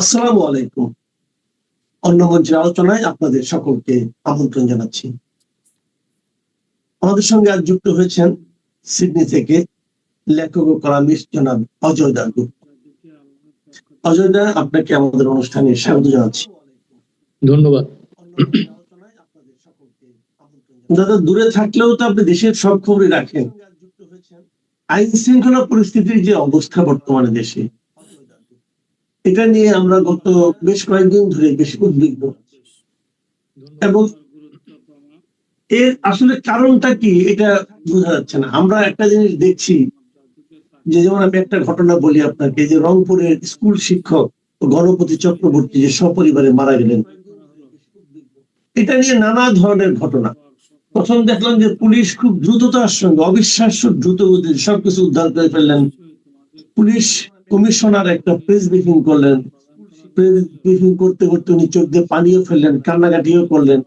আসসালামু আলাইকুম। অন্য মঞ্চের আলোচনায় আপনাদের সকলকে আমন্ত্রণ জানাচ্ছি। আমাদের সঙ্গে আজ যুক্ত হয়েছেন সিডনি থেকে লেখক ও কলামিস্ট জনাব অজয় দাশগুপ্ত। অজয় দা, আপনাকে আমাদের অনুষ্ঠানে স্বাগত জানাচ্ছি। ধন্যবাদ। দাদা, দূরে থাকলেও তো আপনি দেশের সব খবরই রাখেন। আইন শৃঙ্খলা পরিস্থিতির যে অবস্থা বর্তমানে দেশে, এটা নিয়ে আমরা গত বেশ কয়েকদিন ধরে বেশ উদ্বিগ্ন এবং এর আসলে কারণটা কি এটা বোঝা যাচ্ছে না। আমরা একটা জিনিস দেখছি যে, যেমন আমি একটা ঘটনা বলি আপনাকে, যে রংপুরের স্কুল শিক্ষক গণপতি চক্রবর্তী যে সপরিবারে মারা গেলেন, এটা নিয়ে নানা ধরনের ঘটনা। প্রথম দেখলাম যে পুলিশ খুব দ্রুততার সঙ্গে, অবিশ্বাস্য দ্রুত গতিতে সবকিছু উদ্ধার করে ফেললেন। পুলিশ কমিশনার একটা প্রেস ব্রিফিং করলেন, প্রেস ব্রিফিং করতে করতে উনি চোখ দিয়ে পানিও ফেললেন, কান্নাকাটিও করলেন।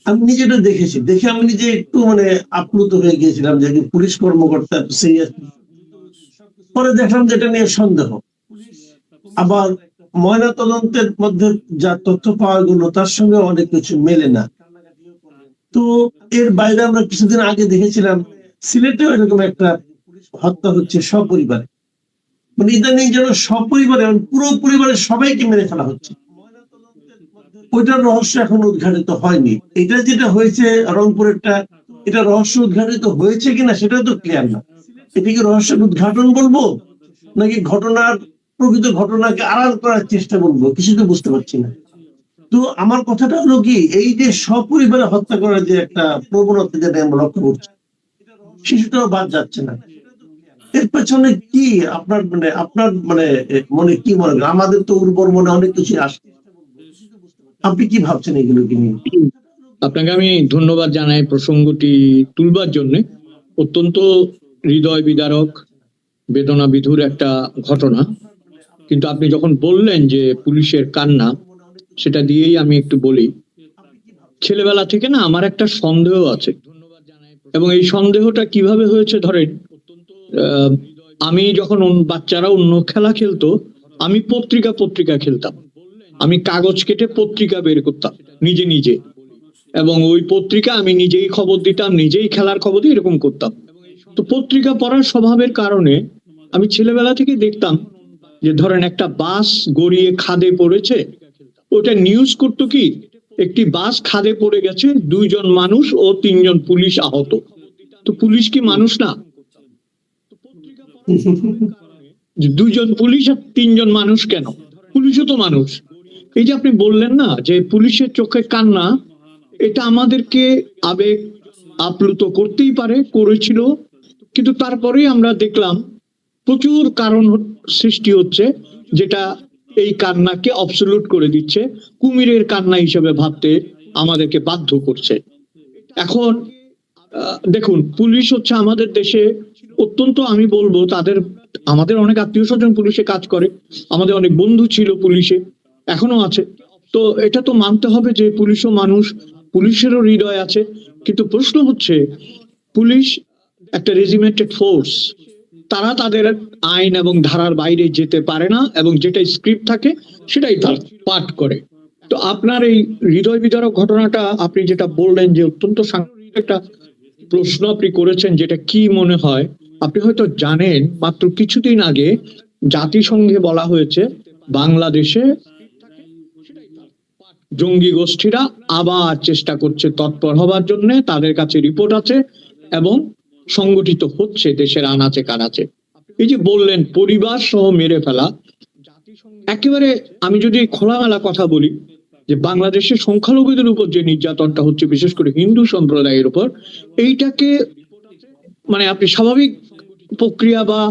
আমি নিজেটা দেখেছি, দেখে আমি নিজে একটু আপ্লুত হয়ে গিয়েছিলাম যে পুলিশ কর্মকর্তা সিরিয়াস। পরে দেখলাম যে এটা নিয়ে সন্দেহ। আবার ময়না তদন্তের মধ্যে যা তথ্য পাওয়া গেল তার সঙ্গে অনেক কিছু মেলে না। তো এর বাইরে আমরা কিছুদিন আগে দেখেছিলাম সিলেটেও এরকম একটা হত্যা হচ্ছে সপরিবারে। ইদানিং যেন সপরিবারে, পুরো পরিবারের সবাইকে মেরে ফেলা হচ্ছে। ওইটার রহস্য এখন উদ্ঘাটিত হয়নি। এটা যেটা হয়েছে রংপুরেরটা, এটা রহস্য উদ্ঘাটিত হয়েছে কিনা সেটা তো ক্লিয়ার না। এটা কি রহস্যের উদ্ঘাটন বলবো, নাকি ঘটনার প্রকৃত ঘটনাকে আড়াল করার চেষ্টা বলবো, কিছু তো বুঝতে পারছি না। তো আমার কথাটা হলো কি, এই যে সপরিবারে হত্যা করার যে একটা প্রবণতা যেটা আমরা লক্ষ্য করছি, শিশুটাও বাদ যাচ্ছে না। এর পেছনে কি আপনার মনে কি মনে করেন? আমাদের তো উর্বর মনে অনেক কিছু আসে, আপনি কি ভাবছেন এগুলোকে নিয়ে? আপনাকে আমি ধন্যবাদ জানাই প্রসঙ্গটি তুলবার জন্য। অত্যন্ত হৃদয় বিদারক, বেদনা বিধুর একটা ঘটনা। কিন্তু আপনি যখন বললেন যে পুলিশের কান্না, সেটা দিয়েই আমি একটু বলি। ছেলেবেলা থেকে না আমার একটা সন্দেহ আছে, এবং এই সন্দেহটা কিভাবে হয়েছে ধরেন, আমি যখন বাচ্চারা অন্য খেলা খেলতো, আমি পত্রিকা খেলতাম। আমি কাগজ কেটে পত্রিকা বের করতাম নিজে নিজে, এবং ওই পত্রিকা আমি নিজেই খবর দিতাম, নিজেই খেলার খবর দিয়ে এরকম করতাম। তো পত্রিকা পড়ার স্বভাবের কারণে আমি ছেলেবেলা থেকে দেখতাম যে ধরেন একটা বাস গড়িয়ে খাদে পড়েছে, ওটা নিউজ করতো কি, একটি বাস খাদে পড়ে গেছে, 2 জন মানুষ ও 3 জন পুলিশ আহত। তো পুলিশ কি মানুষ না? 2 জন পুলিশ আর 3 জন মানুষ কেন? পুলিশও তো মানুষ। এই যে আপনি বললেন না যে পুলিশের চোখে কান্না, এটা আমাদেরকে আবেগ আপ্লুত করতেই পারে, করেছিল। কিন্তু তারপরেই আমরা দেখলাম প্রচুর কারণ সৃষ্টি হচ্ছে, যেটা এই কান্নাকে অবসলিউট করে দিচ্ছে, কুমিরের কান্না হিসেবে ভাবতে আমাদেরকে বাধ্য করছে। এখন দেখুন, পুলিশ হচ্ছে আমাদের দেশে অত্যন্ত, আমি বলবো আমাদের অনেক আত্মীয় স্বজন পুলিশে কাজ করে, আমাদের অনেক বন্ধু ছিল পুলিশে, এখনো আছে। তো এটা তো মানতে হবে যে পুলিশও মানুষ, পুলিশেরও হৃদয় আছে। কিন্তু প্রশ্ন হচ্ছে, পুলিশ একটা রেজিমেন্টেড ফোর্স, তারা তাদের আইন এবং ধারার বাইরে যেতে পারে না, এবং যেটা স্ক্রিপ্ট থাকে সেটাই পাঠ করে। তো আপনার এই হৃদয় বিদারক ঘটনাটা আপনি যেটা বললেন, যে অত্যন্ত সাংঘাতিক একটা প্রশ্ন আপনি করেছেন, যেটা কি মনে হয় আপনি হয়তো জানেন, মাত্র কিছুদিন আগে জাতিসংঘে বলা হয়েছে বাংলাদেশে জঙ্গি গোষ্ঠীরা আবার চেষ্টা করছে তৎপর হবার জন্য, তাদের কাছে রিপোর্ট আছে এবং সংগঠিত হচ্ছে দেশের আনাচে কানাচে। এই যে বললেন পরিবার সহ মেরে ফেলা, একেবারে আমি যদি খোলামেলা কথা বলি, যে বাংলাদেশের সংখ্যালঘুদের উপর যে নির্যাতনটা হচ্ছে, বিশেষ করে হিন্দু সম্প্রদায়ের উপর, এইটাকে আপনি স্বাভাবিক প্রক্রিয়া বা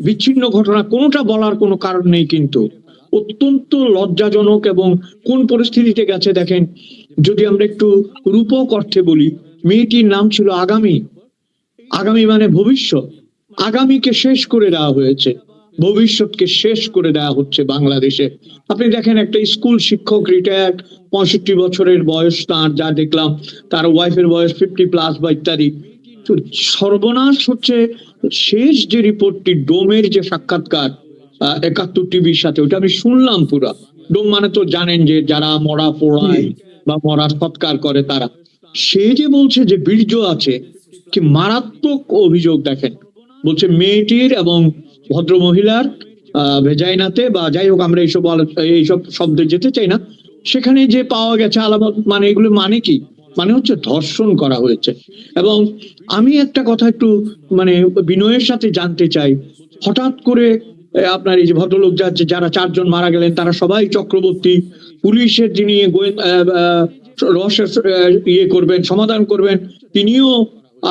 বিচ্ছিন্ন ঘটনা কোনোটা বলার কোনো কারণ নেই, কিন্তু অত্যন্ত লজ্জাজনক। এবং কোন পরিস্থিতিতে গেছে দেখেন, যদি আমরা একটু রূপক অর্থে বলি, মেয়েটির নাম ছিল আগামী। আগামী মানে ভবিষ্যৎ। আগামীকে শেষ করে দেওয়া হয়েছে, ভবিষ্যৎকে শেষ করে দেওয়া হচ্ছে বাংলাদেশে। আপনি দেখেন একটা স্কুল শিক্ষক, রিটায়ার্ড, 65 বছরের বয়স তার, যা দেখলাম তার ওয়াইফের বয়স 50+ বা ইত্যাদি। তো সর্বনাশ হচ্ছে। শেষ যে রিপোর্টটি, ডোমের যে সাক্ষাৎকার 71 টিভির সাথে, ওটা আমি শুনলাম পুরা, ডোম মানে তো জানেন যে যারা মরা পোড়ায় বা মরা সৎকার করে তারা। সে যে বলছে যে বীর্য আছে, কি মারাত্মক অভিযোগ দেখেন। বলছে মেয়েটির এবং ভদ্র মহিলার ভেজাইনাতে বা যাই হোক, আমরা এইসব শব্দে যেতে চাই না, সেখানে যে পাওয়া গেছে আলামত, মানে এগুলো মানে কি, মানে হচ্ছে ধর্ষণ করা হয়েছে। এবং আমি একটা কথা একটু মানে বিনয়ের সাথে জানতে চাই, হঠাৎ করে আপনার এই যে ভদ্রলোক যারা 4 জন মারা গেলেন তারা সবাই চক্রবর্তী, পুলিশের যিনি রহস্যের ইয়ে করবেন, সমাধান করবেন, তিনিও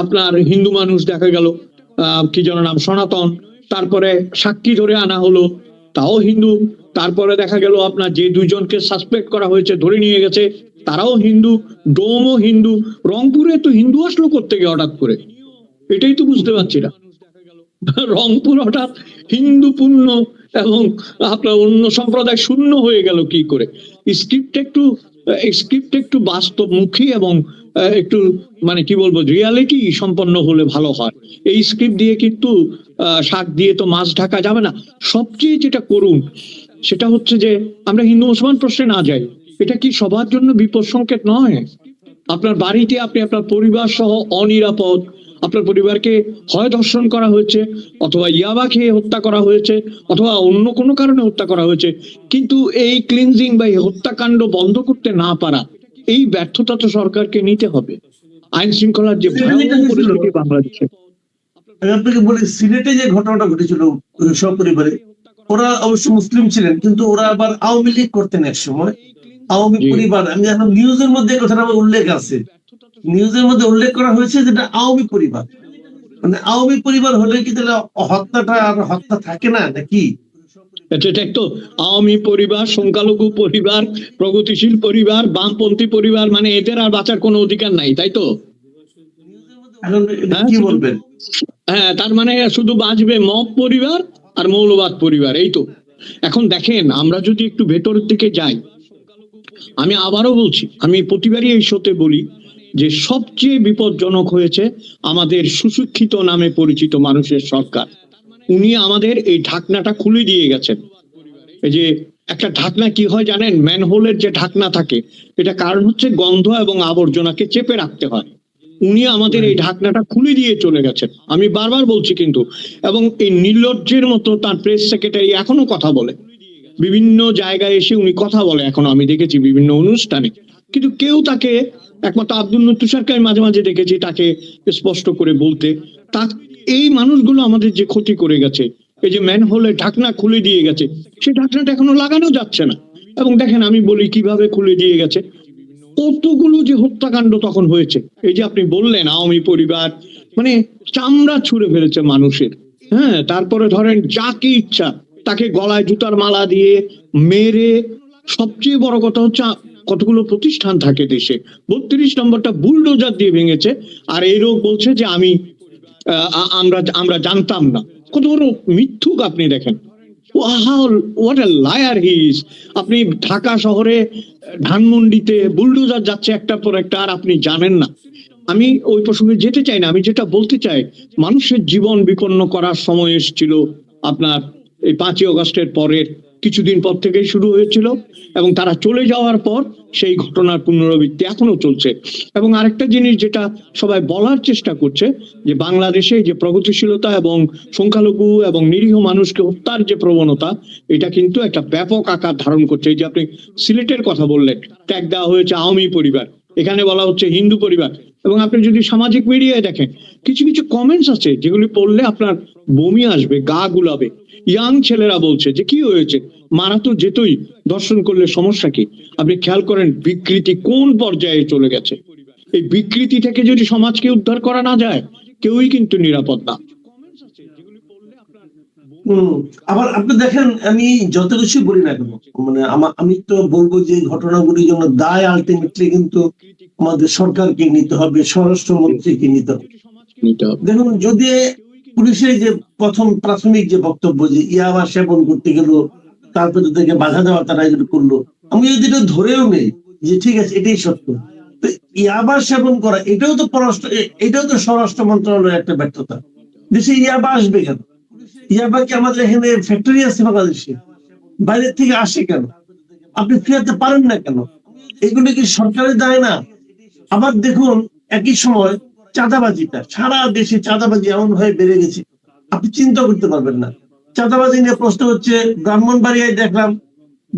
আপনার হিন্দু মানুষ দেখা গেল, কি যেন নাম, সনাতন। তারপরে সাক্ষী ধরে আনা হলো, তাও হিন্দু। তারপরে দেখা গেল আপনার যে 2 জনকে সাসপেক্ট করা হয়েছে, ধরে নিয়ে গেছে, তারাও হিন্দু, ডোমও হিন্দু। রংপুরে তো হিন্দু আসলো কোত্থেকে হঠাৎ করে, এটাই তো বুঝতে পারছি না। রংপুর হঠাৎ হিন্দুপূর্ণ এবং আপনার অন্য সম্প্রদায় শূন্য হয়ে গেল কি করে? স্ক্রিপ্ট একটু বাস্তবমুখী এবং একটু মানে কি বলবো, রিয়ালিটি সম্পন্ন হলে ভালো হয়। এই স্ক্রিপ্ট দিয়ে কিন্তু শাক দিয়ে তো মাছ ঢাকা যাবে না। সবচেয়ে যেটা করুন সেটা হচ্ছে যে আমরা হিন্দু মুসলমান প্রশ্নে না যাই। এটা কি সবার জন্য বিপদ সংকেত নয়? আপনার বাড়িতে আপনি আপনার পরিবার সহ অনিরাপদ, আপনার পরিবারকে হয় ধর্ষণ করা হয়েছে, অথবা ইয়াবা খেয়ে হত্যা করা হয়েছে, অথবা অন্য কোনো কারণে হত্যা করা হয়েছে, কিন্তু এই ক্লিনজিং বা এই হত্যাকাণ্ড বন্ধ করতে না পারা, এই ব্যর্থতা তো সরকারকে নিতে হবে। আইন শৃঙ্খলার যে ভয়াবহ পরিস্থিতি বাংলাদেশে। আমি আপনাকে বলি, সিলেটে যে ঘটনাটা ঘটেছিল সপরিবারে, ওরা অবশ্য মুসলিম ছিলেন, কিন্তু ওরা আবার আওয়ামী লীগ করতেন এক সময়। আওয়ামী পরিবার, আমি এখন নিউজের মধ্যে কথাটা আমার উল্লেখ আছে, নিউজের মধ্যে উল্লেখ করা হয়েছে যেটা আওয়ামী পরিবার। মানে আওয়ামী পরিবার হলে কি তাহলে হত্যাটা আর হত্যা থাকে না নাকি? এটা তো আওয়ামী পরিবার, সংখ্যালঘু পরিবার, প্রগতিশীল পরিবার, বামপন্থী পরিবার, মানে এদের আর বাঁচার কোনো অধিকার নাই, তাই তো? এখন কি বলবেন? হ্যাঁ, তার মানে শুধু বাঁচবে মব পরিবার আর মৌলবাদ পরিবার, এই তো। এখন দেখেন, আমরা যদি একটু ভেতরের দিকে যাই, আমি আবারও বলছি, আমি প্রতিবারই এই শোতে বলি যে সবচেয়ে বিপজ্জনক হয়েছে আমাদের সুশিক্ষিত নামে পরিচিত মানুষের সরকার। উনি আমাদের এই ঢাকনাটা খুলে দিয়ে গেছেন। এই যে একটা ঢাকনা কি হয় জানেন, ম্যানহোলের যে ঢাকনা থাকে, এটা কারণ হচ্ছে গন্ধ এবং আবর্জনাকে চেপে রাখতে হয়। উনি আমাদের এই ঢাকনাটা খুলে দিয়ে চলে গেছেন, আমি বারবার বলছি কিন্তু। এবং এই নির্লজ্জের মতো তার প্রেস সেক্রেটারি এখনো কথা বলে, বিভিন্ন জায়গায় এসে উনি কথা বলে এখনো, আমি দেখেছি বিভিন্ন অনুষ্ঠানে, কিন্তু কেউ তাকে, একমাত্র আব্দুল তুষারকে আমি মাঝে মাঝে দেখেছি তাকে স্পষ্ট করে বলতে। তা এই মানুষগুলো আমাদের যে ক্ষতি করে গেছে, এই যে ম্যানহোলে ঢাকনা খুলে দিয়ে গেছে, সেই ঢাকনাটা এখনো লাগানো যাচ্ছে না। এবং দেখেন, আমি বলি কিভাবে খুলে দিয়ে গেছে, কতগুলো যে হত্যাকাণ্ড তখন হয়েছে। এই যে আপনি বললেন আওয়ামী পরিবার, মানে চামড়া ছুঁড়ে ফেলেছে মানুষের। হ্যাঁ, তারপরে ধরেন যাকে ইচ্ছা তাকে গলায় জুতার মালা দিয়ে মেরে। সবচেয়ে বড় কথা হচ্ছে কতগুলো প্রতিষ্ঠান থাকে দেশে, 32 নম্বরটা বুলডোজার দিয়ে ভেঙেছে। আর এই লোক বলছে যে আমরা জানতাম না। কত বড় মিথ্যুক আপনি দেখেন, what a liar he is. আপনি ঢাকা শহরে ধানমন্ডিতে বুলডোজার যাচ্ছে একটার পর একটা, আর আপনি জানেন না। আমি ওই প্রসঙ্গে যেতে চাই না, আমি যেটা বলতে চাই, মানুষের জীবন বিপন্ন করার সময় এসেছিল আপনার এই 5ই আগস্টের পরের কিছুদিন পর থেকেই শুরু হয়েছিল, এবং তারা চলে যাওয়ার পর সেই ঘটনার পুনরাবৃত্তি এখনো চলছে। এবং আরেকটা জিনিস যেটা সবাই বলার চেষ্টা করছে, যে বাংলাদেশে যে প্রগতিশীলতা এবং সংখ্যালঘু এবং নিরীহ মানুষকে হত্যার যে প্রবণতা, এটা কিন্তু একটা ব্যাপক আকার ধারণ করছে। এই যে আপনি সিলেটের কথা বললেন, ট্যাগ দেওয়া হয়েছে আওয়ামী পরিবার, এখানে বলা হচ্ছে হিন্দু পরিবার। এবং আপনি যদি সামাজিক মিডিয়ায় দেখেন, কিছু কিছু কমেন্টস আছে যেগুলি পড়লে আপনার বমি আসবে, গা গুলাবে। ইয়াং ছেলেরা বলছে যে কি হয়েছে, মারা তো যেতই, দর্শন করলে সমস্যা কি? আপনি খেয়াল করেন বিকৃতি কোন পর্যায়ে চলে গেছে। এই বিকৃতি থেকে যদি সমাজকে উদ্ধার করা না যায়, কেউই কিন্তু নিরাপদ না। আবার আপনি দেখেন, আমি যত কিছু বলি না কেন, মানে আমি তো বলবো যে ঘটনাগুলির জন্য দায় আলটিমেটলি কিন্তু আমাদের সরকারকে নিতে হবে, স্বরাষ্ট্রমন্ত্রীকে নিতে হবে। দেখুন, যদি পুলিশের যে প্রথম প্রাথমিক যে বক্তব্য যে ইয়াবা সেবন করতে গেল, তারপরে তাদেরকে বাধা দেওয়া, তারা এগুলো করলো, আমি যদি এটা ধরেও নেই যে ঠিক আছে এটাই সত্য, তো ইয়াবা সেবন করা এটাও তো স্বরাষ্ট্র মন্ত্রণালয়ের একটা ব্যর্থতা। দেশে ইয়াবা আসবে কেন? ইয়াবা কি আমাদের এখানে ফ্যাক্টরি আছে বাংলাদেশে? বাইরের থেকে আসে কেন? আপনি ফেরাতে পারেন না কেন? এগুলো কি সরকারের দায় না? আবার দেখুন একই সময় চাঁদাবাজিটা, সারা দেশে চাঁদাবাজি এমন ভাবে বেড়ে গেছে আপনি চিন্তা করতে পারবেন না। চাঁদাবাজি নিয়ে প্রশ্ন হচ্ছে, ব্রাহ্মণবাড়িয়ায় দেখলাম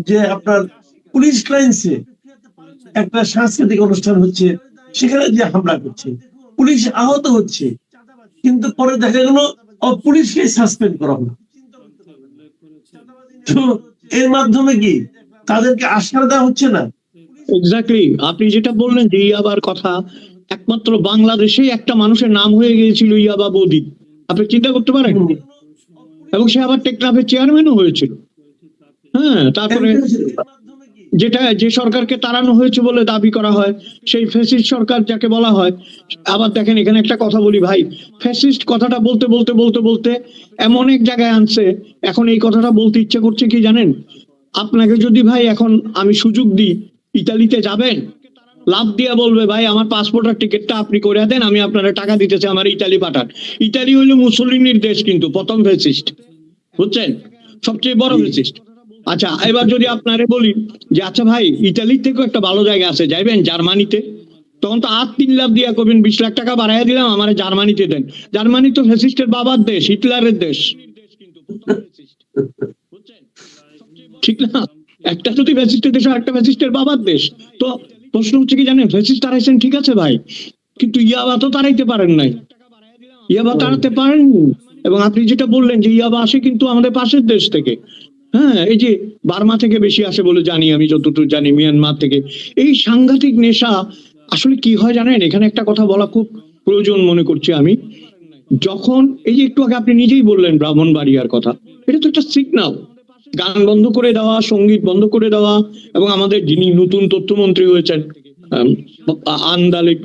যে আপনার পুলিশ লাইন্সে একটা সাংস্কৃতিক অনুষ্ঠান হচ্ছে, সেখানে যে হামলা করছে, পুলিশ আহত হচ্ছে, কিন্তু পরে দেখা গেল পুলিশকে সাসপেন্ড করা হলো। তো এর মাধ্যমে কি তাদেরকে আশ্রয় দেওয়া হচ্ছে না? এক্স্যাক্টলি, আপনি যেটা বললেন যে ইয়াবার কথা, একমাত্র বাংলাদেশে একটা মানুষের নাম হয়ে গিয়েছিল ইয়াবা বৌদি, আপনি চিন্তা করতে পারেন। এবং সে আবার টেকনাফের চেয়ারম্যানও হয়েছিল। হ্যাঁ, তারপরে যেটা যে সরকারকে তাড়ানো হয়েছে বলে দাবি করা হয়, সেই ফ্যাসিস্ট সরকার যাকে বলা হয়। আবার দেখেন, এখানে একটা কথা বলি ভাই, ফ্যাসিস্ট কথাটা বলতে বলতে বলতে বলতে এমন এক জায়গায় আনছে, এখন এই কথাটা বলতে ইচ্ছে করছে কি জানেন? আপনাকে যদি ভাই এখন আমি সুযোগ দিই, ইতালিতে যাবেন, লাভ দিয়া বলবে ভাই আমার পাসপোর্ট আর টিকিটটা আপনি করে দেন, আমি আপনারা টাকা দিতেছি, আমার ইতালি পাঠান। ইতালি হইলো মুসলিনীর দেশ, কিন্তু প্রথম ফ্যাসিস্ট, বুঝছেন, সবচেয়ে বড় ফ্যাসিস্ট। আচ্ছা, এবার যদি আপনারে বলি যে আচ্ছা ভাই, ইতালির থেকেও একটা ভালো জায়গা আছে, যাইবেন জার্মানিতে, তখন তো 3 লাখ দিয়া করবেন, 20 লাখ টাকা বাড়াইয়া দিলাম, আমার জার্মানিতে দেন। জার্মানি তো ফ্যাসিস্টের বাবার দেশ, হিটলারের দেশ, ঠিক না? একটা যদি ফ্যাসিস্টের দেশ, আর একটা ফ্যাসিস্টের বাবার দেশ। তো প্রশ্ন হচ্ছে কি জানেন, ফ্যাসিস্ট তাড়াইছেন ঠিক আছে ভাই, কিন্তু ইয়াবা তো তাড়াইতে পারেন নাই, ইয়াবা তাড়াতে পারেন। এবং আপনি যেটা বললেন যে ইয়াবা আসে কিন্তু আমাদের পাশের দেশ থেকে। হ্যাঁ, এই যে বার্মা থেকে বেশি আসে বলে জানি আমি, যতটুকু জানি মিয়ানমার থেকে। এই সাংঘাতিক নেশা আসলে কি হয় জানেন, এখানে একটা কথা বলা খুব প্রয়োজন মনে করছি আমি। যখন এই যে একটু আগে আপনি নিজেই বললেন ব্রাহ্মণবাড়িয়ার কথা, এটা তো একটা সিগন্যাল। গান বন্ধ করে দেওয়া, সঙ্গীত বন্ধ করে দেওয়া, এবং আমাদের যিনি নতুন তথ্যমন্ত্রী হয়েছেন আন্দালিব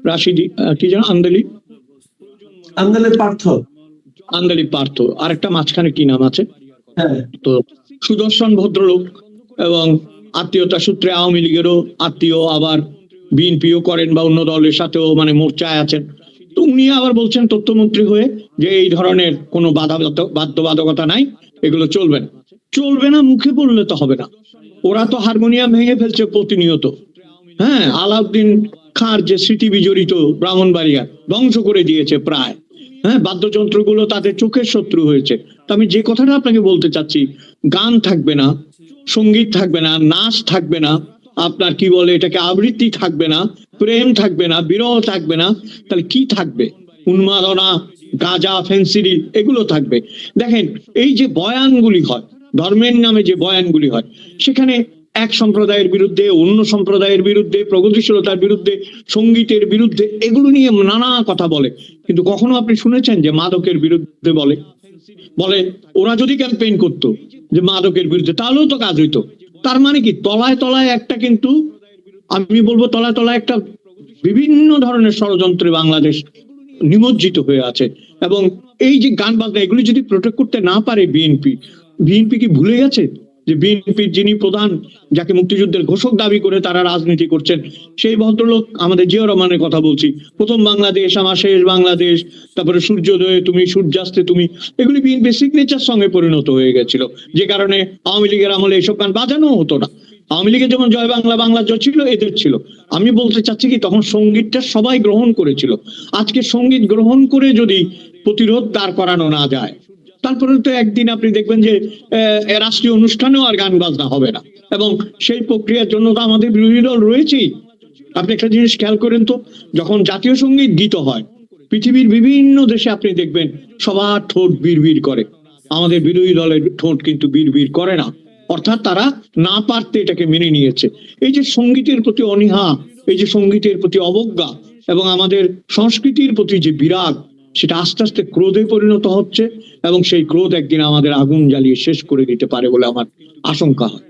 রাশিদি, কি যেন আন্দালিব পার্থ, আর একটা মাঝখানে কি নাম আছে, তো সুদর্শন ভদ্রলোক, এবং আত্মীয়তা সূত্রে আওয়ামী লীগেরও আত্মীয়, আবার বিএনপিও করেন বা অন্য দলের সাথেও মানে মোর্চায় আছেন। তো উনি আবার বলছেন তথ্যমন্ত্রী হয়ে যে এই ধরনের কোনো বাধ্যবাধকতা নাই, এগুলো চলবে না, মুখে বললে তো হবে না। ওরা তো হারমোনিয়াম ভেঙে ফেলছে প্রতিনিয়ত। হ্যাঁ, আলাউদ্দিন খাঁর যে স্মৃতি বিজড়িত ব্রাহ্মণবাড়িয়া ধ্বংস করে দিয়েছে প্রায়। হ্যাঁ, বাদ্যযন্ত্রগুলো তাদের চোখের শত্রু হয়েছে। তো আমি যে কথাটা আপনাকে বলতে চাচ্ছি, গান থাকবে না, সঙ্গীত থাকবে না, নাচ থাকবে না, আপনার কি বলে এটাকে আবৃত্তি থাকবে না, প্রেম থাকবে না, বিরহ থাকবে না, তাহলে কি থাকবে? উন্মাদনা, গাঁজা, ফেন্সিডিল, এগুলো থাকবে। দেখেন, এই যে বয়ানগুলি হয়, ধর্মের নামে যে বয়ানগুলি হয়, সেখানে এক সম্প্রদায়ের বিরুদ্ধে, অন্য সম্প্রদায়ের বিরুদ্ধে, প্রগতিশীলতার বিরুদ্ধে, সঙ্গীতের বিরুদ্ধে, এগুলো নিয়ে নানা কথা বলে। কিন্তু কখনো আপনি শুনেছেন যে মাদকের বিরুদ্ধে বলে? ওরা যদি ক্যাম্পেইন করতো যে মাদকের বিরুদ্ধে, তাহলেও তো কাজ হইতো। তার মানে কি, তলায় তলায় একটা, কিন্তু আমি বলবো তলায় তলায় একটা বিভিন্ন ধরনের ষড়যন্ত্রে বাংলাদেশ নিমজ্জিত হয়ে আছে। এবং এই যে গান বাজনা, এগুলি যদি প্রোটেক্ট করতে না পারে বিএনপি কি ভুলে গেছে যে বিএনপির যিনি প্রধান, যাকে মুক্তিযুদ্ধের ঘোষক দাবি করে তারা রাজনীতি করছেন, সেই ভদ্রলোক, আমাদের জিয়াউর রহমানের কথা বলছি, প্রথম বাংলাদেশ আমার শেষ বাংলাদেশ, তারপরে সূর্যোদয়ে তুমি, সূর্যাস্তে তুমি, এগুলি বিএনপির সিগনেচার সঙ্গে পরিণত হয়ে গেছিল, যে কারণে আওয়ামী লীগের আমলে এইসব গান বাজানো হতো না। আওয়ামী লীগের যেমন জয় বাংলা, বাংলা জয় ছিল, এদের ছিল। আমি বলতে চাচ্ছি কি, তখন সঙ্গীতটা সবাই গ্রহণ করেছিল। আজকে সঙ্গীত গ্রহণ করে যদি প্রতিরোধ দাঁড় করানো না যায়, তারপরে তো একদিন আপনি দেখবেন যে রাষ্ট্রীয় অনুষ্ঠানেও আর গান বাজনা হবে না। এবং সেই প্রক্রিয়ার জন্য তো আমাদের বিরোধী দল রয়েছেই। আপনি একটা জিনিস খেয়াল করেন তো, যখন জাতীয় সঙ্গীত গীত হয় পৃথিবীর বিভিন্ন দেশে, আপনি দেখবেন সবার ঠোঁট বিড়বিড় করে, আমাদের বিরোধী দলের ঠোঁট কিন্তু বিড়বিড় করে না। অর্থাৎ তারা না পারতে এটাকে মেনে নিয়েছে। এই যে সঙ্গীতের প্রতি অনীহা, এই যে সঙ্গীতের প্রতি অবজ্ঞা, এবং আমাদের সংস্কৃতির প্রতি যে বিরাগ, সেটা আস্তে আস্তে ক্রোধে পরিণত হচ্ছে, এবং সেই ক্রোধ একদিন আমাদের আগুন জ্বালিয়ে শেষ করে দিতে পারে বলে আমার আশঙ্কা হয়।